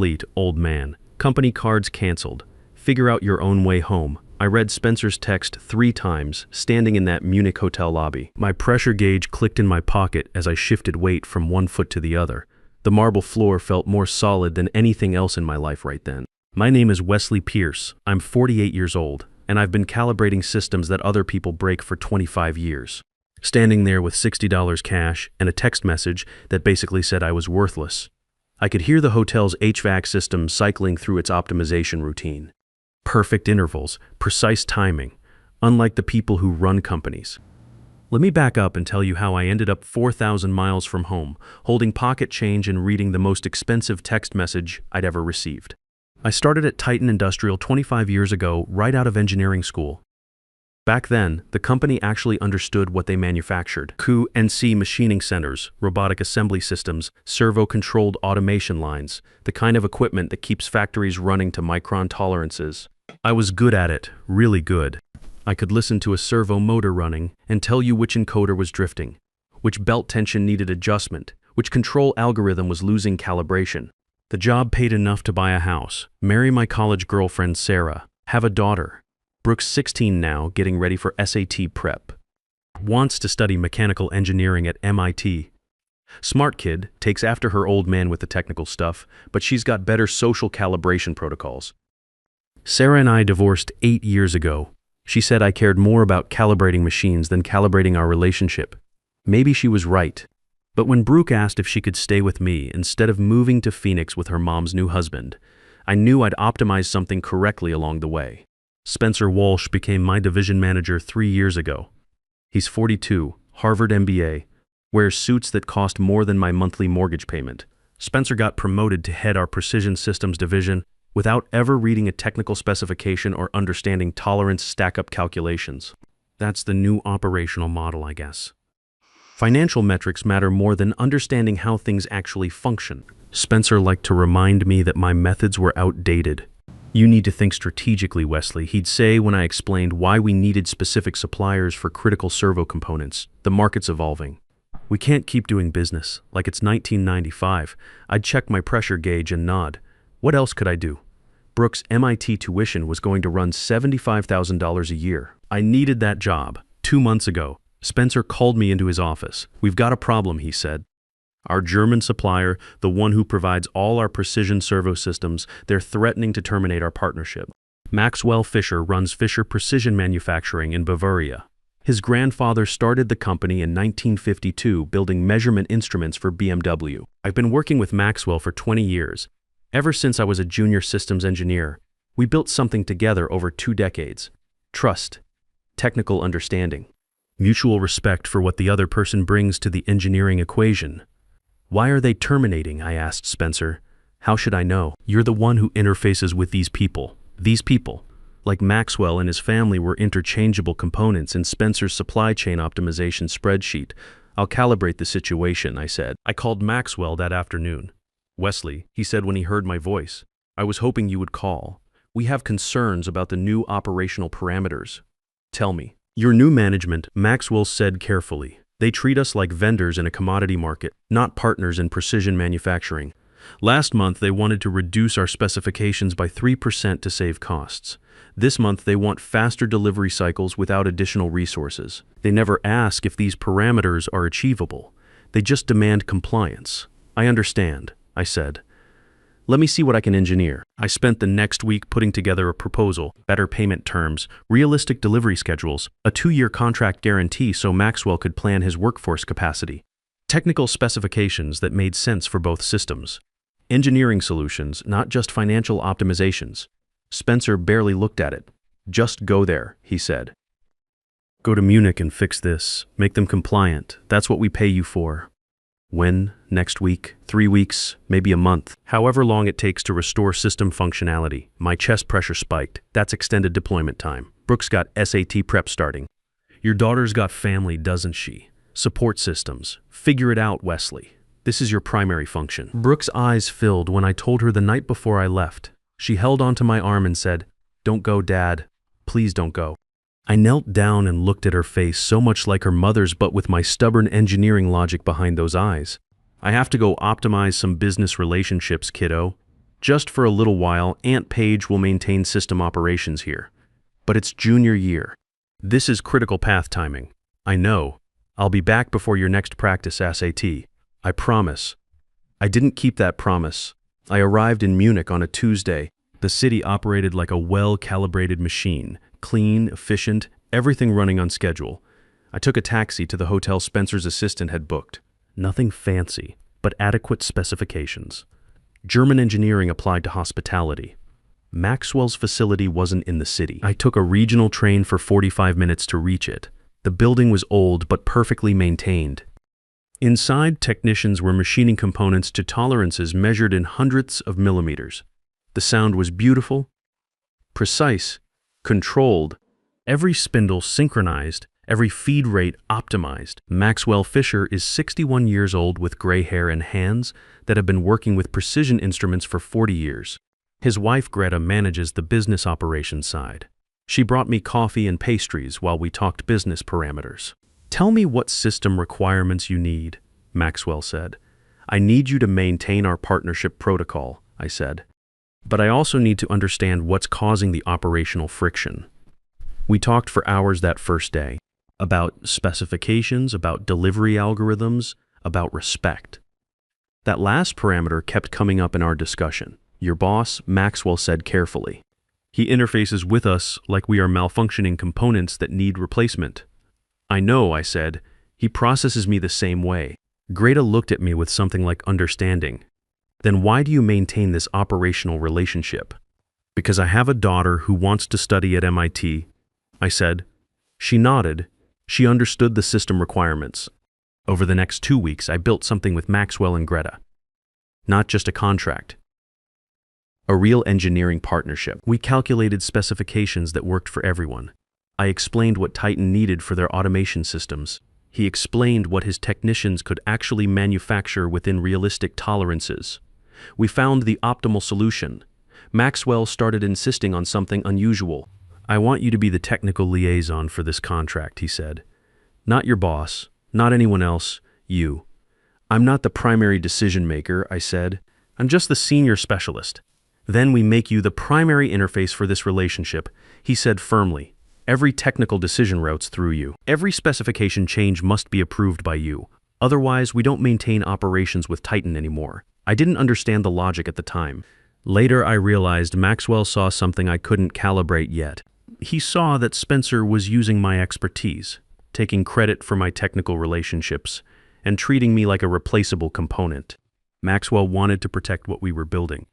obsolete, old man. Company cards canceled. Figure out your own way home. I read Spencer's text 3 times, standing in that Munich hotel lobby. My pressure gauge clicked in my pocket as I shifted weight from one foot to the other. The marble floor felt more solid than anything else in my life right then. My name is Wesley Pierce. I'm 48 years old, and I've been calibrating systems that other people break for 25 years. Standing there with $60 cash and a text message that basically said I was worthless. I could hear the hotel's HVAC system cycling through its optimization routine. Perfect intervals, precise timing, unlike the people who run companies. Let me back up and tell you how I ended up 4,000 miles from home, holding pocket change and reading the most expensive text message I'd ever received. I started at Titan Industrial 25 years ago, right out of engineering school. Back then, the company actually understood what they manufactured. Q&C machining centers, robotic assembly systems, servo-controlled automation lines, the kind of equipment that keeps factories running to micron tolerances. I was good at it, really good. I could listen to a servo motor running and tell you which encoder was drifting, which belt tension needed adjustment, which control algorithm was losing calibration. The job paid enough to buy a house, marry my college girlfriend Sarah, have a daughter. Brooke's 16 now, getting ready for SAT prep. Wants to study mechanical engineering at MIT. Smart kid, takes after her old man with the technical stuff, but she's got better social calibration protocols. Sarah and I divorced 8 years ago. She said I cared more about calibrating machines than calibrating our relationship. Maybe she was right. But when Brooke asked if she could stay with me instead of moving to Phoenix with her mom's new husband, I knew I'd optimized something correctly along the way. Spencer Walsh became my division manager 3 years ago. He's 42, Harvard MBA, wears suits that cost more than my monthly mortgage payment. Spencer got promoted to head our precision systems division without ever reading a technical specification or understanding tolerance stack-up calculations. That's the new operational model, I guess. Financial metrics matter more than understanding how things actually function. Spencer liked to remind me that my methods were outdated. You need to think strategically, Wesley, he'd say when I explained why we needed specific suppliers for critical servo components. The market's evolving. We can't keep doing business like it's 1995. I'd check my pressure gauge and nod. What else could I do? Brooke's MIT tuition was going to run $75,000 a year. I needed that job. 2 months ago, Spencer called me into his office. We've got a problem, he said. Our German supplier, the one who provides all our precision servo systems, they're threatening to terminate our partnership. Maxwell Fischer runs Fischer Precision Manufacturing in Bavaria. His grandfather started the company in 1952 building measurement instruments for BMW. I've been working with Maxwell for 20 years. Ever since I was a junior systems engineer, we built something together over 2 decades. Trust, technical understanding, mutual respect for what the other person brings to the engineering equation. Why are they terminating? I asked Spencer. How should I know? You're the one who interfaces with these people. These people, like Maxwell and his family, were interchangeable components in Spencer's supply chain optimization spreadsheet. I'll calibrate the situation, I said. I called Maxwell that afternoon. Wesley, he said when he heard my voice, I was hoping you would call. We have concerns about the new operational parameters. Tell me. Your new management, Maxwell said carefully. They treat us like vendors in a commodity market, not partners in precision manufacturing. Last month, they wanted to reduce our specifications by 3% to save costs. This month, they want faster delivery cycles without additional resources. They never ask if these parameters are achievable. They just demand compliance. I understand, I said. Let me see what I can engineer. I spent the next week putting together a proposal, better payment terms, realistic delivery schedules, a 2-year contract guarantee so Maxwell could plan his workforce capacity, technical specifications that made sense for both systems, engineering solutions, not just financial optimizations. Spencer barely looked at it. Just go there, he said. Go to Munich and fix this. Make them compliant. That's what we pay you for. When? Next week? 3 weeks? Maybe a month? However long it takes to restore system functionality. My chest pressure spiked. That's extended deployment time. Brooke's got SAT prep starting. Your daughter's got family, doesn't she? Support systems. Figure it out, Wesley. This is your primary function. Brooke's eyes filled when I told her the night before I left. She held onto my arm and said, "Don't go, Dad. Please don't go." I knelt down and looked at her face, so much like her mother's, but with my stubborn engineering logic behind those eyes. I have to go optimize some business relationships, kiddo. Just for a little while, Aunt Paige will maintain system operations here. But it's junior year. This is critical path timing. I know. I'll be back before your next practice SAT. I promise. I didn't keep that promise. I arrived in Munich on a Tuesday. The city operated like a well-calibrated machine. Clean, efficient, everything running on schedule. I took a taxi to the hotel Spencer's assistant had booked. Nothing fancy, but adequate specifications. German engineering applied to hospitality. Maxwell's facility wasn't in the city. I took a regional train for 45 minutes to reach it. The building was old but perfectly maintained. Inside, technicians were machining components to tolerances measured in hundredths of millimeters. The sound was beautiful, precise, controlled, every spindle synchronized, every feed rate optimized. Maxwell Fisher is 61 years old with gray hair and hands that have been working with precision instruments for 40 years. His wife Greta manages the business operations side. She brought me coffee and pastries while we talked business parameters. Tell me what system requirements you need, Maxwell said. I need you to maintain our partnership protocol, I said. But I also need to understand what's causing the operational friction. We talked for hours that first day, about specifications, about delivery algorithms, about respect. That last parameter kept coming up in our discussion. Your boss, Maxwell said carefully. He interfaces with us like we are malfunctioning components that need replacement. I know, I said. He processes me the same way. Greta looked at me with something like understanding. Then why do you maintain this operational relationship? Because I have a daughter who wants to study at MIT, I said. She nodded. She understood the system requirements. Over the next 2 weeks, I built something with Maxwell and Greta. Not just a contract. A real engineering partnership. We calculated specifications that worked for everyone. I explained what Titan needed for their automation systems. He explained what his technicians could actually manufacture within realistic tolerances. We found the optimal solution. Maxwell started insisting on something unusual. I want you to be the technical liaison for this contract, he said. Not your boss, not anyone else, you. I'm not the primary decision maker, I said. I'm just the senior specialist. Then we make you the primary interface for this relationship, he said firmly. Every technical decision routes through you. Every specification change must be approved by you. Otherwise, we don't maintain operations with Titan anymore. I didn't understand the logic at the time. Later, I realized Maxwell saw something I couldn't calibrate yet. He saw that Spencer was using my expertise, taking credit for my technical relationships, and treating me like a replaceable component. Maxwell wanted to protect what we were building.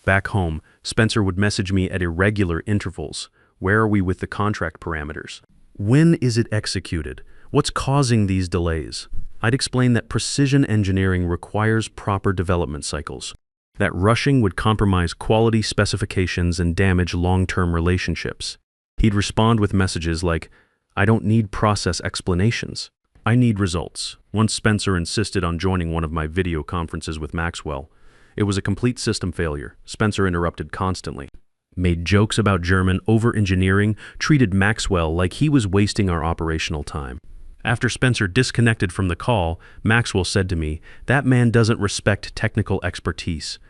Back home, Spencer would message me at irregular intervals. Where are we with the contract parameters? When is it executed? What's causing these delays? I'd explain that precision engineering requires proper development cycles, that rushing would compromise quality specifications and damage long-term relationships. He'd respond with messages like, I don't need process explanations. I need results. Once Spencer insisted on joining one of my video conferences with Maxwell. It was a complete system failure. Spencer interrupted constantly, made jokes about German over-engineering, treated Maxwell like he was wasting our operational time. After Spencer disconnected from the call, Maxwell said to me, that man doesn't respect technical expertise.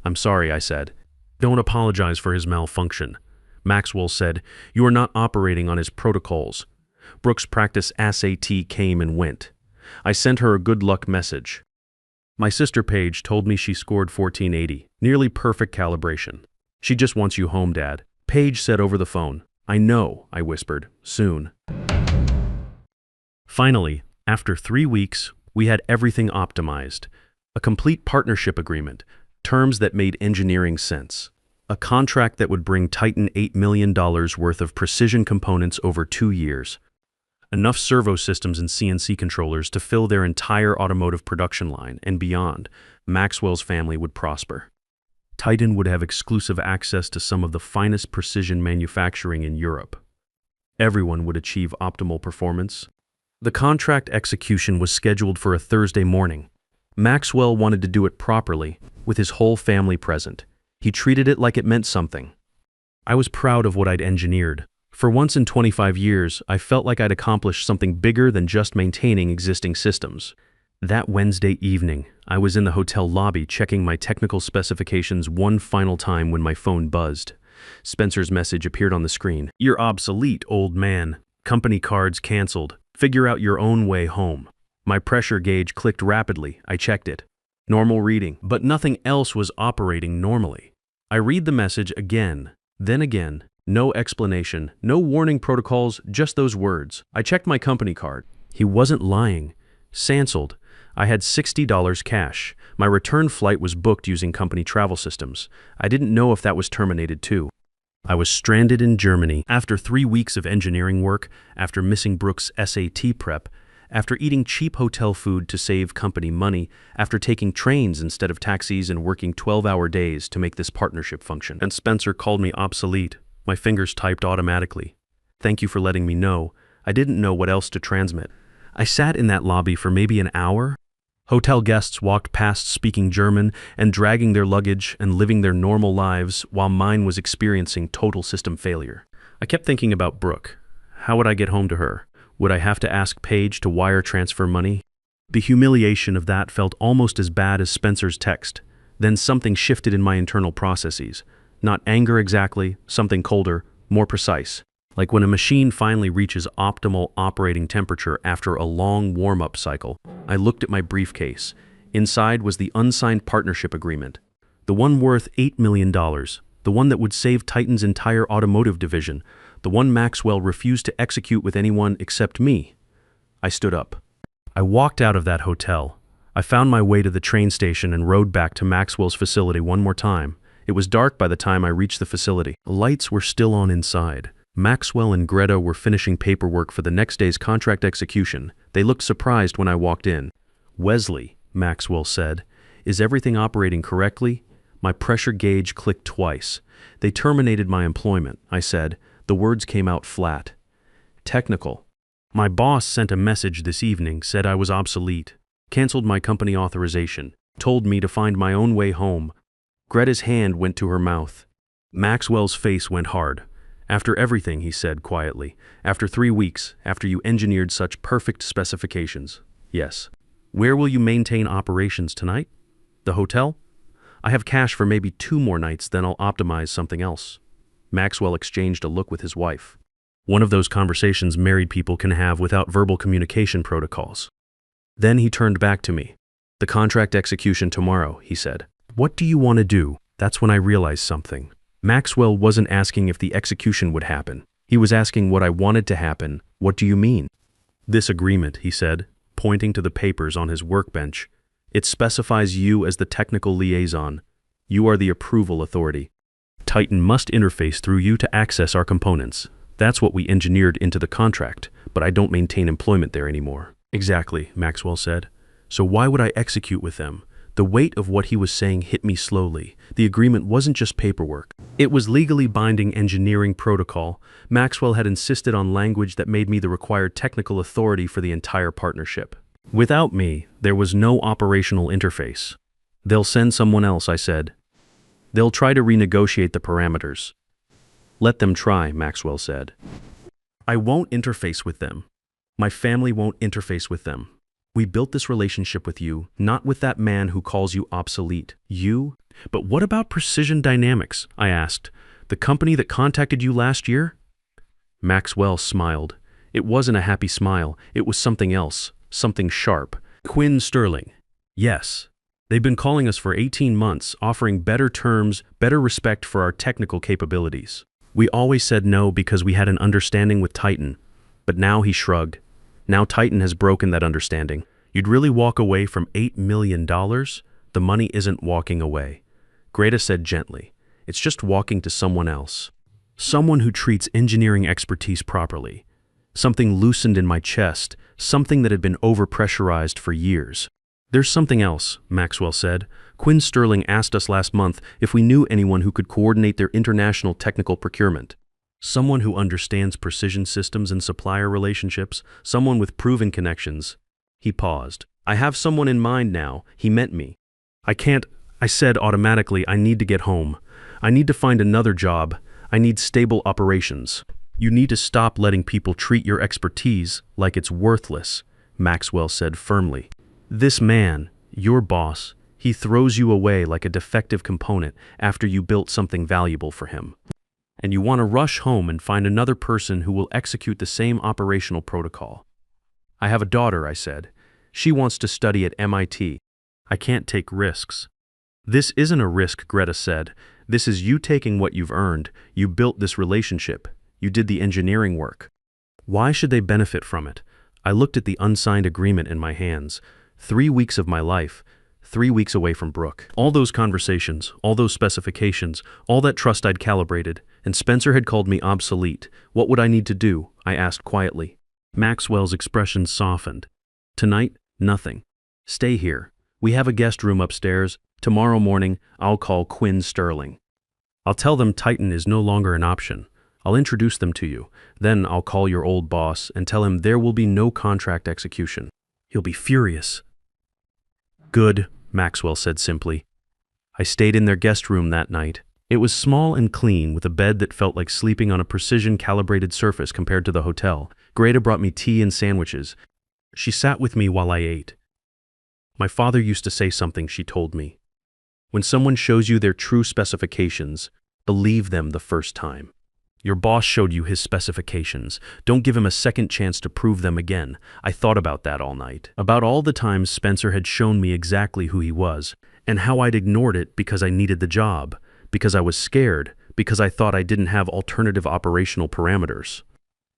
I'm sorry, I said. Don't apologize for his malfunction. Maxwell said, you are not operating on his protocols. Brooks' practice SAT came and went. I sent her a good luck message. My sister Paige told me she scored 1480, nearly perfect calibration. She just wants you home, Dad. Paige said over the phone. I know, I whispered, soon. Finally, after 3 weeks, we had everything optimized. A complete partnership agreement, terms that made engineering sense. A contract that would bring Titan $8 million worth of precision components over 2 years. Enough servo systems and CNC controllers to fill their entire automotive production line and beyond. Maxwell's family would prosper. Titan would have exclusive access to some of the finest precision manufacturing in Europe. Everyone would achieve optimal performance. The contract execution was scheduled for a Thursday morning. Maxwell wanted to do it properly, with his whole family present. He treated it like it meant something. I was proud of what I'd engineered. For once in 25 years, I felt like I'd accomplished something bigger than just maintaining existing systems. That Wednesday evening, I was in the hotel lobby checking my technical specifications one final time when my phone buzzed. Spencer's message appeared on the screen. "You're obsolete, old man. Company cards canceled. Figure out your own way home." My pressure gauge clicked rapidly. I checked it. Normal reading, but nothing else was operating normally. I read the message again, then again. No explanation, no warning protocols, just those words. I checked my company card. He wasn't lying. Canceled. I had $60 cash. My return flight was booked using company travel systems. I didn't know if that was terminated too. I was stranded in Germany after 3 weeks of engineering work, after missing Brooke's SAT prep, after eating cheap hotel food to save company money, after taking trains instead of taxis and working 12-hour days to make this partnership function. And Spencer called me obsolete. My fingers typed automatically. "Thank you for letting me know. I didn't know what else to transmit." I sat in that lobby for maybe an hour. Hotel guests walked past speaking German and dragging their luggage and living their normal lives while mine was experiencing total system failure. I kept thinking about Brooke. How would I get home to her? Would I have to ask Paige to wire transfer money? The humiliation of that felt almost as bad as Spencer's text. Then something shifted in my internal processes. Not anger exactly, something colder, more precise. Like when a machine finally reaches optimal operating temperature after a long warm-up cycle. I looked at my briefcase. Inside was the unsigned partnership agreement. The one worth $8 million. The one that would save Titan's entire automotive division. The one Maxwell refused to execute with anyone except me. I stood up. I walked out of that hotel. I found my way to the train station and rode back to Maxwell's facility one more time. It was dark by the time I reached the facility. The lights were still on inside. Maxwell and Greta were finishing paperwork for the next day's contract execution. They looked surprised when I walked in. "Wesley," Maxwell said, "is everything operating correctly?" My pressure gauge clicked twice. "They terminated my employment," I said. The words came out flat. "Technical. My boss sent a message this evening, said I was obsolete, canceled my company authorization, told me to find my own way home." Greta's hand went to her mouth. Maxwell's face went hard. "After everything," he said quietly, "after 3 weeks, after you engineered such perfect specifications. Yes. Where will you maintain operations tonight? The hotel? I have cash for maybe 2 more nights, then I'll optimize something else." Maxwell exchanged a look with his wife. One of those conversations married people can have without verbal communication protocols. Then he turned back to me. "The contract execution tomorrow," he said. "What do you want to do?" That's when I realized something. Maxwell wasn't asking if the execution would happen. He was asking what I wanted to happen. "What do you mean?" "This agreement," he said, pointing to the papers on his workbench. "It specifies you as the technical liaison. You are the approval authority. Titan must interface through you to access our components. That's what we engineered into the contract, but I don't maintain employment there anymore." "Exactly," Maxwell said. "So why would I execute with them?" The weight of what he was saying hit me slowly. The agreement wasn't just paperwork. It was legally binding engineering protocol. Maxwell had insisted on language that made me the required technical authority for the entire partnership. Without me, there was no operational interface. "They'll send someone else," I said. "They'll try to renegotiate the parameters." "Let them try," Maxwell said. "I won't interface with them. My family won't interface with them. We built this relationship with you, not with that man who calls you obsolete. You? But what about Precision Dynamics?" I asked. "The company that contacted you last year?" Maxwell smiled. It wasn't a happy smile. It was something else, something sharp. "Quinn Sterling. Yes. They've been calling us for 18 months, offering better terms, better respect for our technical capabilities. We always said no because we had an understanding with Titan." But now he shrugged. "Now Titan has broken that understanding. You'd really walk away from $8 million? The money isn't walking away." Greta said gently. "It's just walking to someone else. Someone who treats engineering expertise properly." Something loosened in my chest, something that had been overpressurized for years. "There's something else," Maxwell said. "Quinn Sterling asked us last month if we knew anyone who could coordinate their international technical procurement. Someone who understands precision systems and supplier relationships, someone with proven connections." He paused. "I have someone in mind now. He meant me." "I can't," I said automatically. "I need to get home. I need to find another job. I need stable operations." "You need to stop letting people treat your expertise like it's worthless," Maxwell said firmly. This man, your boss, he throws you away like a defective component after you built something valuable for him. And you want to rush home and find another person who will execute the same operational protocol. I have a daughter, I said. She wants to study at MIT. I can't take risks. This isn't a risk, Greta said. This is you taking what you've earned. You built this relationship. You did the engineering work. Why should they benefit from it? I looked at the unsigned agreement in my hands. 3 weeks of my life. 3 weeks away from Brooke. All those conversations, all those specifications, all that trust I'd calibrated, and Spencer had called me obsolete. What would I need to do? I asked quietly. Maxwell's expression softened. Tonight, nothing. Stay here. We have a guest room upstairs. Tomorrow morning, I'll call Quinn Sterling. I'll tell them Titan is no longer an option. I'll introduce them to you. Then I'll call your old boss and tell him there will be no contract execution. He'll be furious. Good, Maxwell said simply. I stayed in their guest room that night. It was small and clean, with a bed that felt like sleeping on a precision-calibrated surface compared to the hotel. Greta brought me tea and sandwiches. She sat with me while I ate. My father used to say something, she told me. When someone shows you their true specifications, believe them the first time. Your boss showed you his specifications. Don't give him a second chance to prove them again. I thought about that all night. About all the times Spencer had shown me exactly who he was, and how I'd ignored it because I needed the job, because I was scared, because I thought I didn't have alternative operational parameters.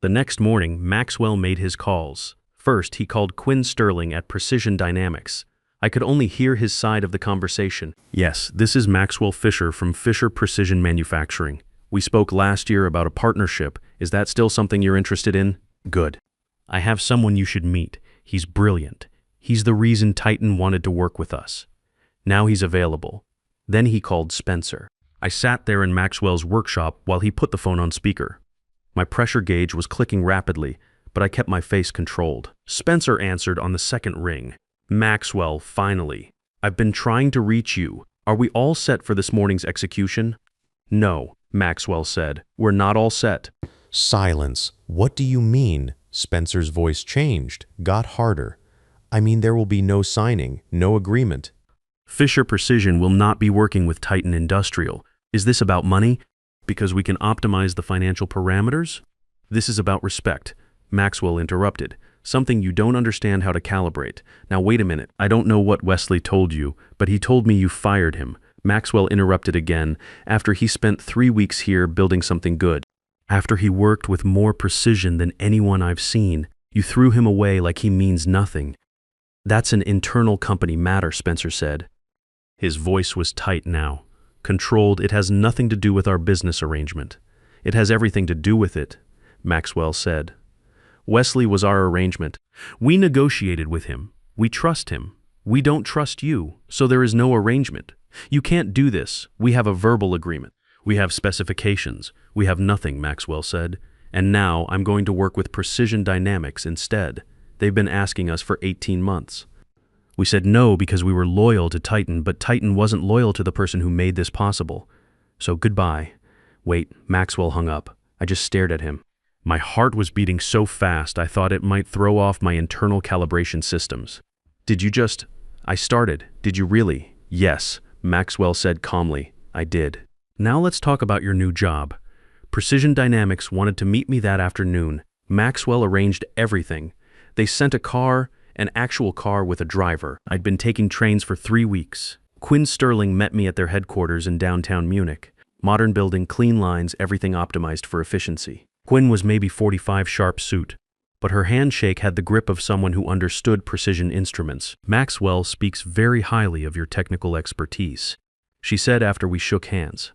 The next morning, Maxwell made his calls. First, he called Quinn Sterling at Precision Dynamics. I could only hear his side of the conversation. Yes, this is Maxwell Fisher from Fisher Precision Manufacturing. We spoke last year about a partnership. Is that still something you're interested in? Good. I have someone you should meet. He's brilliant. He's the reason Titan wanted to work with us. Now he's available. Then he called Spencer. I sat there in Maxwell's workshop while he put the phone on speaker. My pressure gauge was clicking rapidly, but I kept my face controlled. Spencer answered on the second ring. Maxwell, finally. I've been trying to reach you. Are we all set for this morning's execution? No, Maxwell said. We're not all set. Silence. What do you mean? Spencer's voice changed, got harder. I mean, there will be no signing, no agreement. Fisher Precision will not be working with Titan Industrial. Is this about money? Because we can optimize the financial parameters? This is about respect. Maxwell interrupted. Something you don't understand how to calibrate. Now wait a minute. I don't know what Wesley told you, but he told me you fired him. Maxwell interrupted again, after he spent 3 weeks here building something good. After he worked with more precision than anyone I've seen, you threw him away like he means nothing. That's an internal company matter, Spencer said. His voice was tight now. Controlled, it has nothing to do with our business arrangement. It has everything to do with it, Maxwell said. Wesley was our arrangement. We negotiated with him. We trust him. We don't trust you, so there is no arrangement. You can't do this. We have a verbal agreement. We have specifications. We have nothing, Maxwell said. And now I'm going to work with Precision Dynamics instead. They've been asking us for 18 months. We said no because we were loyal to Titan, but Titan wasn't loyal to the person who made this possible. So goodbye. Wait, Maxwell hung up. I just stared at him. My heart was beating so fast I thought it might throw off my internal calibration systems. Did you just... I started. Did you really? Yes, Maxwell said calmly. I did. Now let's talk about your new job. Precision Dynamics wanted to meet me that afternoon. Maxwell arranged everything. They sent a car, an actual car with a driver. I'd been taking trains for 3 weeks. Quinn Sterling met me at their headquarters in downtown Munich. Modern building, clean lines, everything optimized for efficiency. Quinn was maybe 45 sharp suit, but her handshake had the grip of someone who understood precision instruments. Maxwell speaks very highly of your technical expertise, she said after we shook hands.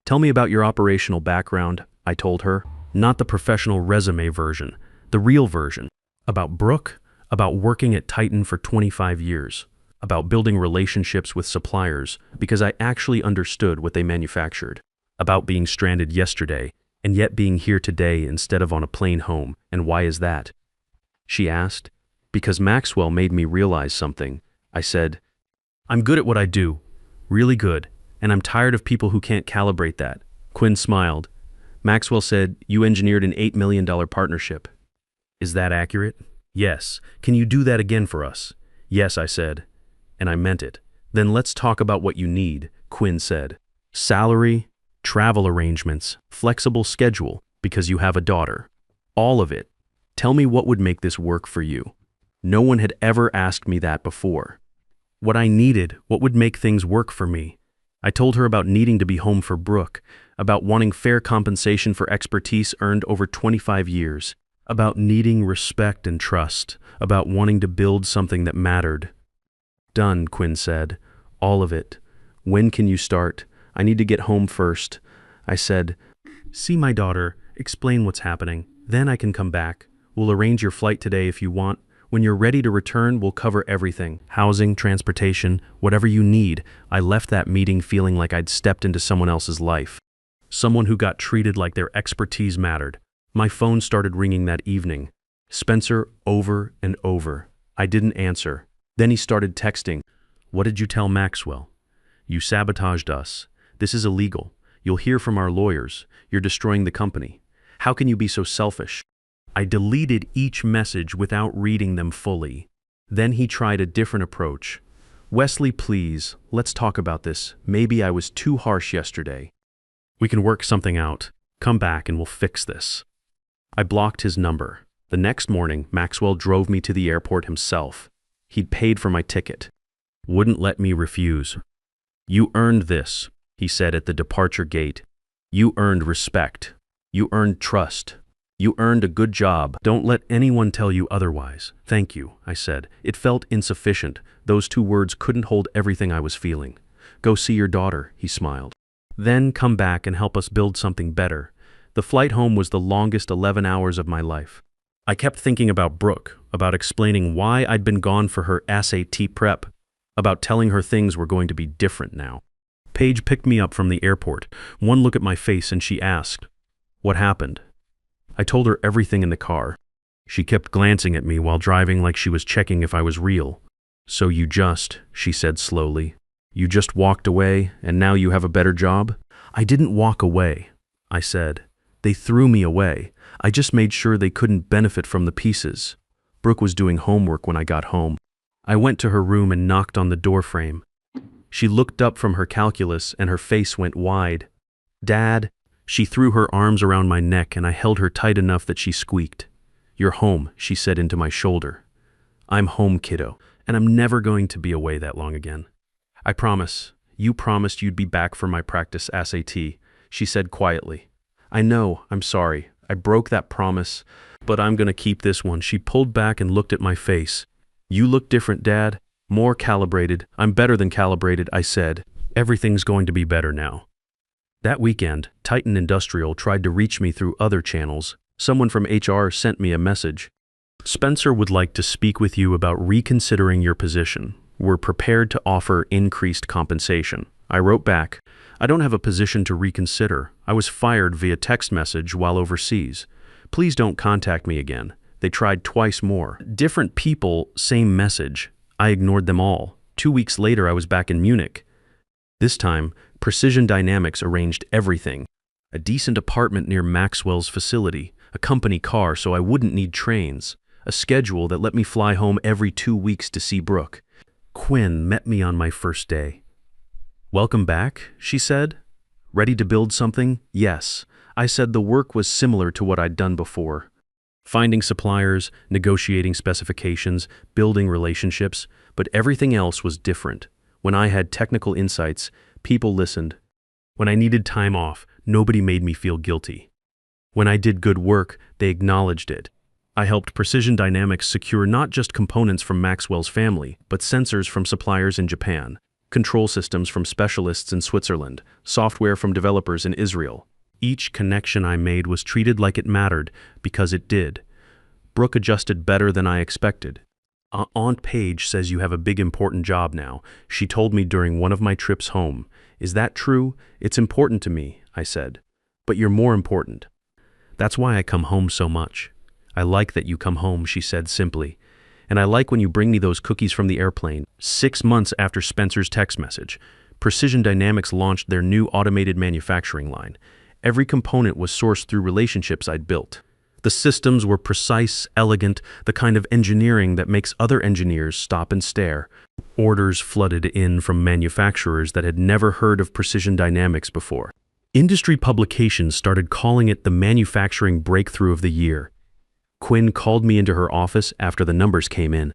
Tell me about your operational background, I told her. Not the professional resume version, the real version. About Brooke, about working at Titan for 25 years, about building relationships with suppliers because I actually understood what they manufactured, about being stranded yesterday and yet being here today instead of on a plane home. And why is that? She asked. Because Maxwell made me realize something. I said, I'm good at what I do, really good, and I'm tired of people who can't calibrate that. Quinn smiled. Maxwell said, you engineered an $8 million partnership. Is that accurate? Yes. Can you do that again for us? Yes, I said, and I meant it. Then let's talk about what you need, Quinn said. Salary, travel arrangements, flexible schedule, because you have a daughter. All of it. Tell me what would make this work for you. No one had ever asked me that before. What I needed, what would make things work for me. I told her about needing to be home for Brooke, about wanting fair compensation for expertise earned over 25 years, about needing respect and trust, about wanting to build something that mattered. Done, Quinn said. All of it. When can you start? I need to get home first. I said, see my daughter, explain what's happening. Then I can come back. We'll arrange your flight today if you want. When you're ready to return, we'll cover everything. Housing, transportation, whatever you need. I left that meeting feeling like I'd stepped into someone else's life. Someone who got treated like their expertise mattered. My phone started ringing that evening. Spencer, over and over. I didn't answer. Then he started texting. What did you tell Maxwell? You sabotaged us. This is illegal. You'll hear from our lawyers. You're destroying the company. How can you be so selfish? I deleted each message without reading them fully. Then he tried a different approach. Wesley, please, let's talk about this. Maybe I was too harsh yesterday. We can work something out. Come back and we'll fix this. I blocked his number. The next morning, Maxwell drove me to the airport himself. He'd paid for my ticket. Wouldn't let me refuse. You earned this, he said at the departure gate. You earned respect. You earned trust. You earned a good job. Don't let anyone tell you otherwise. Thank you, I said. It felt insufficient. Those 2 words couldn't hold everything I was feeling. Go see your daughter, he smiled. Then come back and help us build something better. The flight home was the longest 11 hours of my life. I kept thinking about Brooke, about explaining why I'd been gone for her SAT prep, about telling her things were going to be different now. Paige picked me up from the airport. One look at my face and she asked, what happened? I told her everything in the car. She kept glancing at me while driving like she was checking if I was real. So you just, she said slowly, you just walked away and now you have a better job? I didn't walk away, I said. They threw me away. I just made sure they couldn't benefit from the pieces. Brooke was doing homework when I got home. I went to her room and knocked on the door frame. She looked up from her calculus and her face went wide. Dad, she threw her arms around my neck and I held her tight enough that she squeaked. You're home, she said into my shoulder. I'm home, kiddo, and I'm never going to be away that long again. I promise. You promised you'd be back for my practice SAT, she said quietly. I know, I'm sorry. I broke that promise, but I'm gonna keep this one. She pulled back and looked at my face. You look different, Dad. More calibrated. I'm better than calibrated, I said. Everything's going to be better now. That weekend, Titan Industrial tried to reach me through other channels. Someone from HR sent me a message. Spencer would like to speak with you about reconsidering your position. We're prepared to offer increased compensation. I wrote back, I don't have a position to reconsider. I was fired via text message while overseas. Please don't contact me again. They tried twice more. Different people, same message. I ignored them all. 2 weeks later, I was back in Munich. This time, Precision Dynamics arranged everything. A decent apartment near Maxwell's facility, a company car so I wouldn't need trains, a schedule that let me fly home every 2 weeks to see Brooke. Quinn met me on my first day. Welcome back, she said. Ready to build something? Yes. I said the work was similar to what I'd done before. Finding suppliers, negotiating specifications, building relationships, but everything else was different. When I had technical insights, people listened. When I needed time off, nobody made me feel guilty. When I did good work, they acknowledged it. I helped Precision Dynamics secure not just components from Maxwell's family, but sensors from suppliers in Japan, control systems from specialists in Switzerland, software from developers in Israel. Each connection I made was treated like it mattered because it did. Brooke adjusted better than I expected. Aunt Paige says you have a big important job now, she told me during one of my trips home. Is that true? It's important to me, I said. But you're more important. That's why I come home so much. I like that you come home, she said simply. And I like when you bring me those cookies from the airplane. 6 months after Spencer's text message, Precision Dynamics launched their new automated manufacturing line. Every component was sourced through relationships I'd built. The systems were precise, elegant, the kind of engineering that makes other engineers stop and stare. Orders flooded in from manufacturers that had never heard of precision dynamics before. Industry publications started calling it the manufacturing breakthrough of the year. Quinn called me into her office after the numbers came in.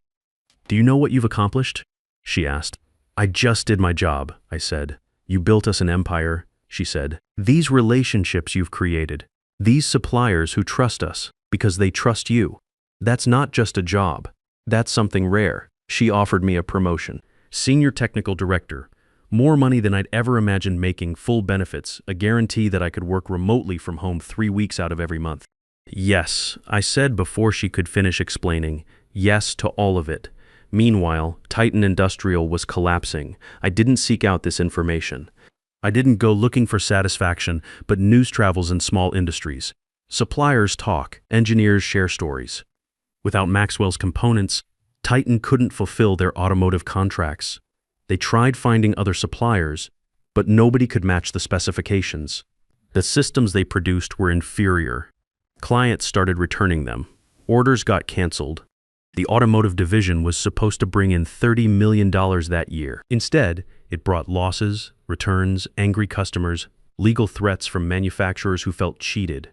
"Do you know what you've accomplished?" she asked. "I just did my job," I said. "You built us an empire," she said. "These relationships you've created, these suppliers who trust us because they trust you, that's not just a job. That's something rare." She offered me a promotion. Senior Technical Director. More money than I'd ever imagined making, full benefits, a guarantee that I could work remotely from home 3 weeks out of every month. "Yes," I said before she could finish explaining. Yes to all of it. Meanwhile, Titan Industrial was collapsing. I didn't seek out this information. I didn't go looking for satisfaction, but news travels in small industries. Suppliers talk, engineers share stories. Without Maxwell's components, Titan couldn't fulfill their automotive contracts. They tried finding other suppliers, but nobody could match the specifications. The systems they produced were inferior. Clients started returning them. Orders got canceled. The automotive division was supposed to bring in $30 million that year. Instead, it brought losses, returns, angry customers, legal threats from manufacturers who felt cheated.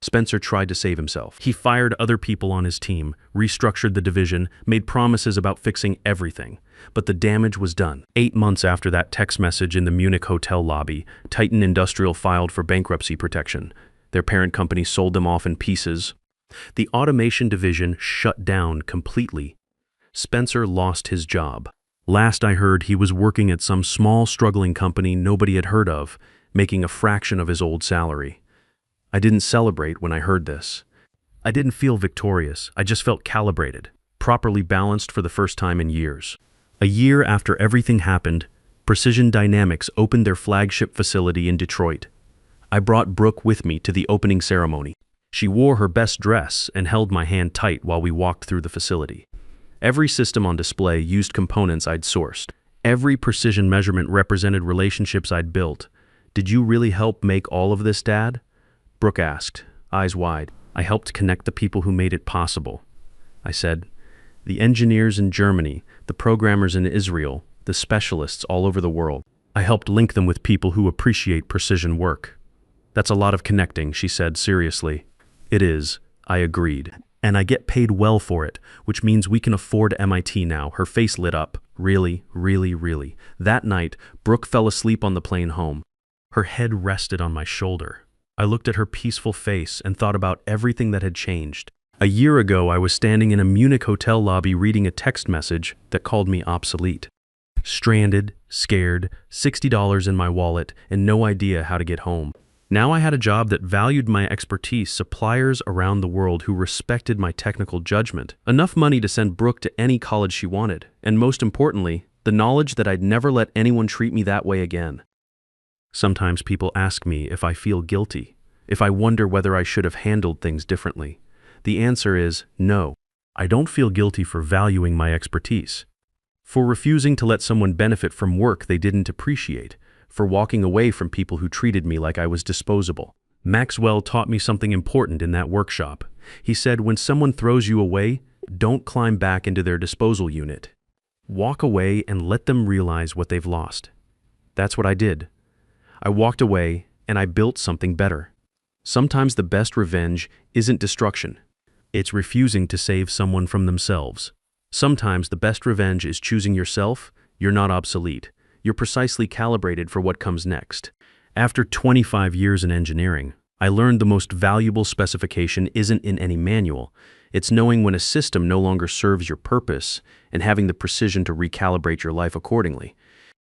Spencer tried to save himself. He fired other people on his team, restructured the division, made promises about fixing everything. But the damage was done. 8 months after that text message in the Munich hotel lobby, Titan Industrial filed for bankruptcy protection. Their parent company sold them off in pieces. The automation division shut down completely. Spencer lost his job. Last I heard, he was working at some small, struggling company nobody had heard of, making a fraction of his old salary. I didn't celebrate when I heard this. I didn't feel victorious. I just felt calibrated, properly balanced for the first time in years. A year after everything happened, Precision Dynamics opened their flagship facility in Detroit. I brought Brooke with me to the opening ceremony. She wore her best dress and held my hand tight while we walked through the facility. Every system on display used components I'd sourced. Every precision measurement represented relationships I'd built. "Did you really help make all of this, Dad?" Brooke asked, eyes wide. "I helped connect the people who made it possible," I said. "The engineers in Germany, the programmers in Israel, the specialists all over the world. I helped link them with people who appreciate precision work." "That's a lot of connecting," she said seriously. "It is," I agreed. "And I get paid well for it, which means we can afford MIT now." Her face lit up. "Really, really, really." That night, Brooke fell asleep on the plane home. Her head rested on my shoulder. I looked at her peaceful face and thought about everything that had changed. A year ago, I was standing in a Munich hotel lobby reading a text message that called me obsolete. Stranded, scared, $60 in my wallet, and no idea how to get home. Now I had a job that valued my expertise, suppliers around the world who respected my technical judgment, enough money to send Brooke to any college she wanted, and most importantly, the knowledge that I'd never let anyone treat me that way again. Sometimes people ask me if I feel guilty, if I wonder whether I should have handled things differently. The answer is no. I don't feel guilty for valuing my expertise, for refusing to let someone benefit from work they didn't appreciate, for walking away from people who treated me like I was disposable. Maxwell taught me something important in that workshop. He said, when someone throws you away, don't climb back into their disposal unit. Walk away and let them realize what they've lost. That's what I did. I walked away and I built something better. Sometimes the best revenge isn't destruction. It's refusing to save someone from themselves. Sometimes the best revenge is choosing yourself. You're not obsolete. You're precisely calibrated for what comes next. After 25 years in engineering, I learned the most valuable specification isn't in any manual. It's knowing when a system no longer serves your purpose and having the precision to recalibrate your life accordingly.